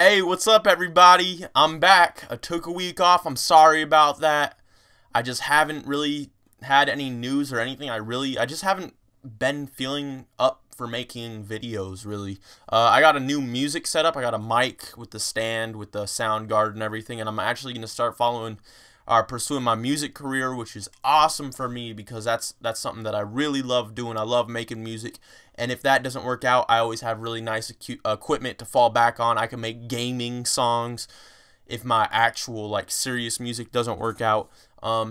Hey, what's up everybody? I'm back. I took a week off. I'm sorry about that. I just haven't really had any news or anything. I just haven't been feeling up for making videos, really. I got a new music setup. I got a mic with the stand, with the sound guard and everything, and I'm actually going to start pursuing my music career, which is awesome for me because that's something that I really love doing. I love making music, and if that doesn't work out, I always have really nice equipment to fall back on. I can make gaming songs if my actual serious music doesn't work out.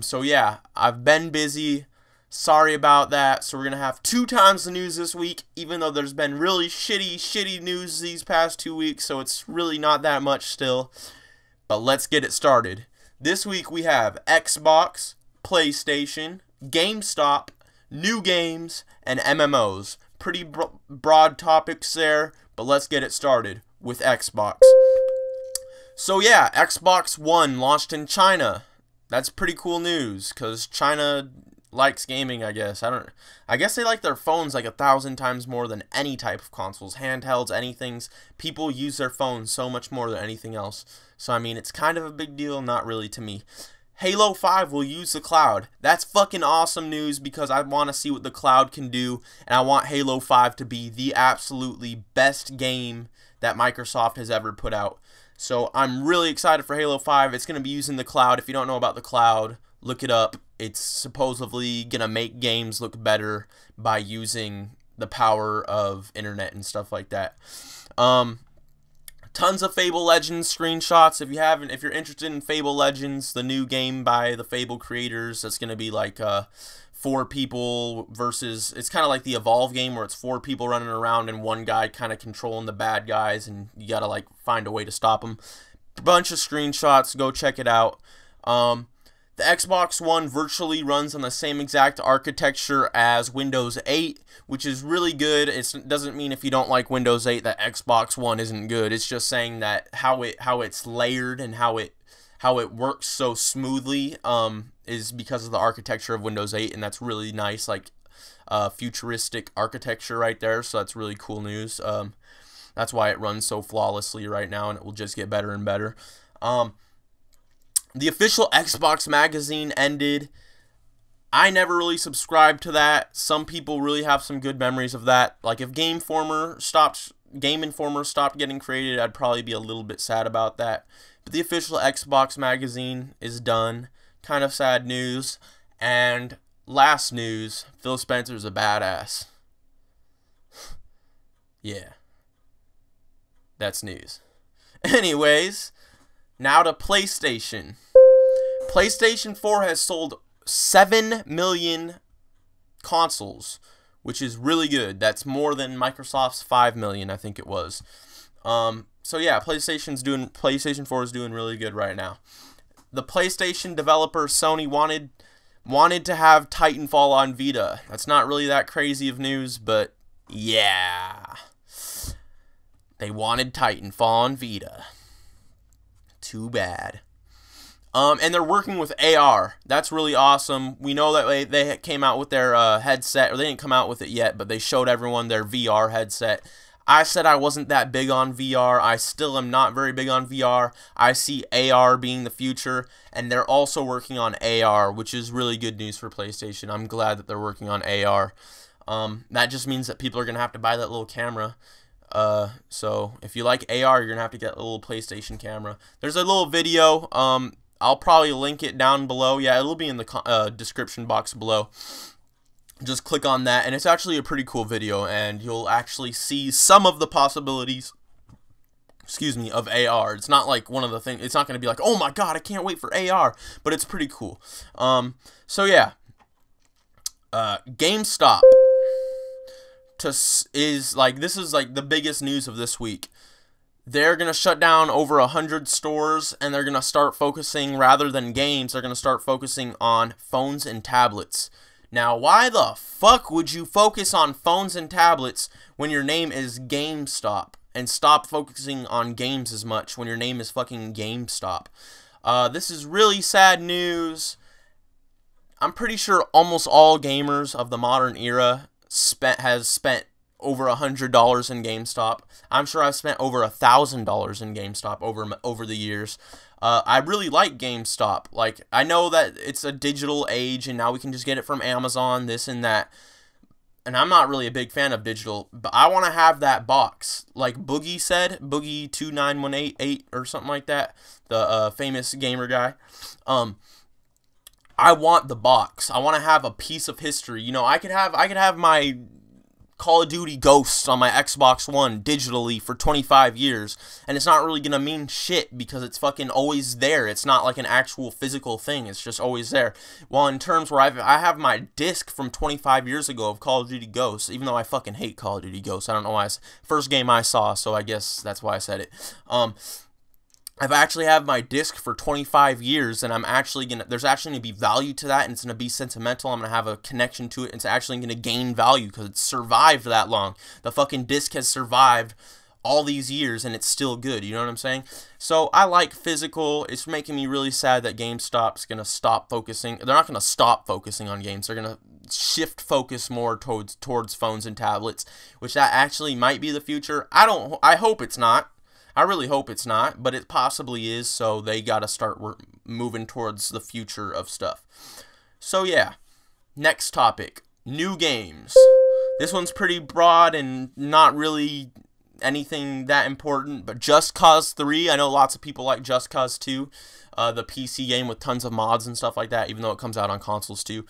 So yeah, I've been busy. Sorry about that. So we're gonna have 2 times the news this week, even though there's been really shitty news these past 2 weeks, so it's really not that much still. But let's get it started. This week we have Xbox, PlayStation, GameStop, new games, and MMOs. Pretty broad topics there, but let's get it started with Xbox. So yeah, Xbox One launched in China. That's pretty cool news, because China likes gaming, I guess. I guess they like their phones like 1,000 times more than any type of consoles, handhelds, anything. People use their phones so much more than anything else. So I mean, it's kind of a big deal, not really to me. Halo 5 will use the cloud. That's fucking awesome news because I want to see what the cloud can do, and I want Halo 5 to be the absolutely best game that Microsoft has ever put out. So I'm really excited for Halo 5. It's going to be using the cloud. If you don't know about the cloud, look it up. It's supposedly going to make games look better by using the power of internet and stuff like that. Tons of Fable Legends screenshots. If you're interested in Fable Legends, the new game by the Fable creators, that's going to be like 4 people versus, it's kind of like the Evolve game where it's 4 people running around and one guy kind of controlling the bad guys, and you got to find a way to stop them. Bunch of screenshots. Go check it out. The Xbox One virtually runs on the same exact architecture as Windows 8, which is really good. It doesn't mean if you don't like Windows 8 that Xbox One isn't good. It's just saying that how it's layered and how it works so smoothly is because of the architecture of Windows 8, and that's really nice, futuristic architecture right there. So that's really cool news. That's why it runs so flawlessly right now, and it will just get better and better. The official Xbox magazine ended. I never really subscribed to that. Some people really have some good memories of that. Like if Game Informer stopped getting created, I'd probably be a little bit sad about that. But the official Xbox magazine is done. Kind of sad news. And last news, Phil Spencer's a badass. Yeah. That's news. Anyways, now to PlayStation. PlayStation 4 has sold 7 million consoles, which is really good. That's more than Microsoft's 5 million, I think it was. So yeah, PlayStation 4 is doing really good right now. The PlayStation developer Sony wanted to have Titanfall on Vita. That's not really that crazy of news, but yeah. They wanted Titanfall on Vita. Too bad. And they're working with AR. That's really awesome. We know that they came out with their headset, or they didn't come out with it yet, but they showed everyone their VR headset. I said I wasn't that big on VR. I still am not very big on VR. I see AR being the future, and they're also working on AR, which is really good news for PlayStation. I'm glad that they're working on AR. That just means that people are going to have to buy that little camera. So if you like AR, you're going to have to get a little PlayStation camera. There's a little video. I'll probably link it down below. Yeah, it'll be in the description box below. Just click on that, and it's actually a pretty cool video, and you'll actually see some of the possibilities, of AR. It's not like one of the things, it's not going to be like, oh my god, I can't wait for AR, but it's pretty cool. So yeah, GameStop this is the biggest news of this week. They're going to shut down over 100 stores, and they're going to start focusing, rather than games, they're going to start focusing on phones and tablets. Now, why the fuck would you focus on phones and tablets when your name is GameStop? And stop focusing on games as much when your name is fucking GameStop. This is really sad news. I'm pretty sure almost all gamers of the modern era has spent over $100 in GameStop. I'm sure I've spent over $1,000 in GameStop over the years. I really like GameStop. Like, I know that it's a digital age, and now we can just get it from Amazon, this and that. And I'm not really a big fan of digital, but I want to have that box. Like Boogie said, Boogie29188 or something like that, the famous gamer guy. I want the box. I want to have a piece of history. You know, I could have my Call of Duty Ghosts on my Xbox One digitally for 25 years, and it's not really gonna mean shit because it's fucking always there. It's not like an actual physical thing. It's just always there. While in terms where I have my disc from 25 years ago of Call of Duty Ghosts, even though I fucking hate Call of Duty Ghosts. I don't know why. First game I saw, so I guess that's why I said it. I've actually had my disc for 25 years, and there's actually going to be value to that, and it's going to be sentimental. I'm going to have a connection to it, and it's actually going to gain value because it's survived that long. The fucking disc has survived all these years, and it's still good. You know what I'm saying? So I like physical. It's making me really sad that GameStop's going to stop focusing. They're not going to stop focusing on games. They're going to shift focus more towards phones and tablets, which that actually might be the future. I hope it's not. I really hope it's not, but it possibly is, so they gotta start moving towards the future of stuff. So yeah, next topic, new games. This one's pretty broad and not really anything that important, but Just Cause 3, I know lots of people like Just Cause 2, the PC game with tons of mods and stuff like that, even though it comes out on consoles too.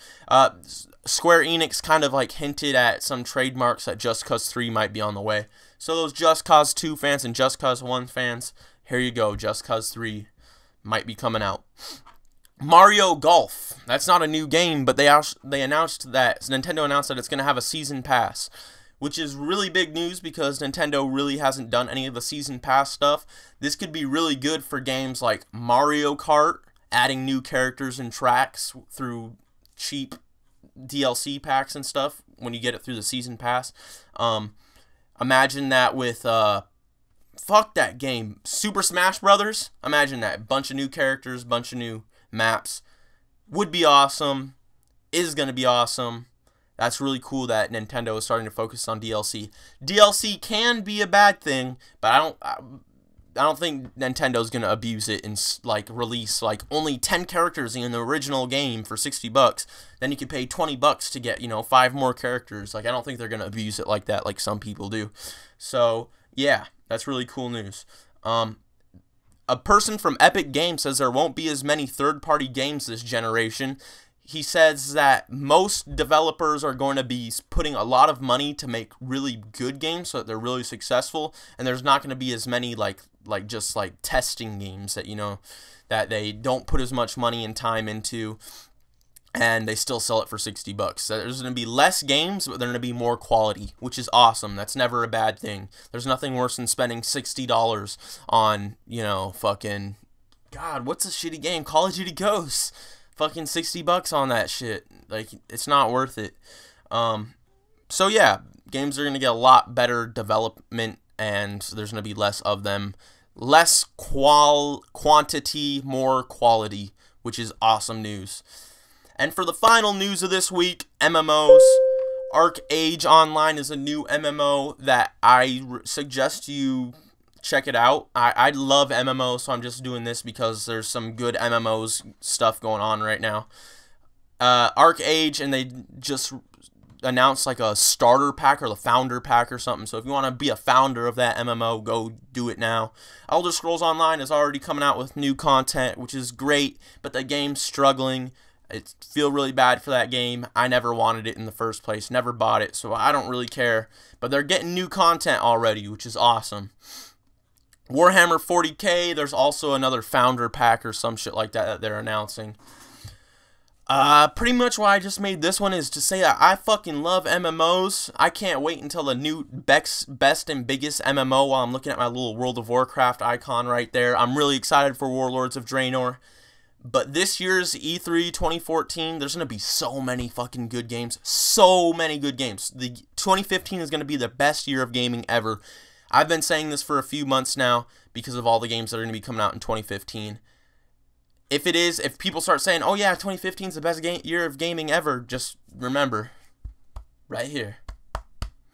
Square Enix kind of like hinted at some trademarks that Just Cause 3 might be on the way. So those Just Cause 2 fans and Just Cause 1 fans, here you go. Just Cause 3 might be coming out. Mario Golf. That's not a new game, but Nintendo announced that it's going to have a season pass, which is really big news because Nintendo really hasn't done any of the season pass stuff. This could be really good for games like Mario Kart, adding new characters and tracks through cheap DLC packs and stuff when you get it through the season pass. Imagine that with, fuck that game, Super Smash Brothers. Imagine that, bunch of new characters, bunch of new maps. Would be awesome, is going to be awesome. That's really cool that Nintendo is starting to focus on DLC. DLC can be a bad thing, but I don't think Nintendo's going to abuse it and like release like only 10 characters in the original game for $60. Then you can pay $20 to get, you know, 5 more characters. Like, I don't think they're going to abuse it like that like some people do. So, yeah, that's really cool news. A person from Epic Games says there won't be as many third-party games this generation. He says that most developers are going to be putting a lot of money to make really good games so that they're really successful, and there's not going to be as many like just like testing games that, you know, that they don't put as much money and time into and they still sell it for $60. So there's going to be less games, but they're going to be more quality, which is awesome. That's never a bad thing. There's nothing worse than spending $60 on, you know, fucking, God, what's a shitty game? Call of Duty Ghosts. Fucking $60 on that shit. Like, it's not worth it. So yeah, games are going to get a lot better development, and there's going to be less of them. Less quantity, more quality, which is awesome news. And for the final news of this week, MMOs. ArcAge Online is a new MMO that I suggest you check it out. I love MMOs, so I'm just doing this because there's some good MMOs stuff going on right now. ArcAge, and they just announced like a starter pack or the founder pack or something. So if you want to be a founder of that MMO, go do it now. Elder Scrolls Online is already coming out with new content, which is great, but the game's struggling. I feel really bad for that game. I never wanted it in the first place, never bought it, so I don't really care. But they're getting new content already, which is awesome. Warhammer 40k, there's also another founder pack or some shit like that they're announcing. Pretty much why I just made this one is to say that I fucking love MMOs. I can't wait until the new best and biggest MMO while I'm looking at my little World of Warcraft icon right there. I'm really excited for Warlords of Draenor. But this year's E3 2014, there's going to be so many fucking good games. So many good games. The 2015 is going to be the best year of gaming ever. I've been saying this for a few months now because of all the games that are going to be coming out in 2015. If people start saying, oh yeah, 2015 is the best year of gaming ever, just remember, right here.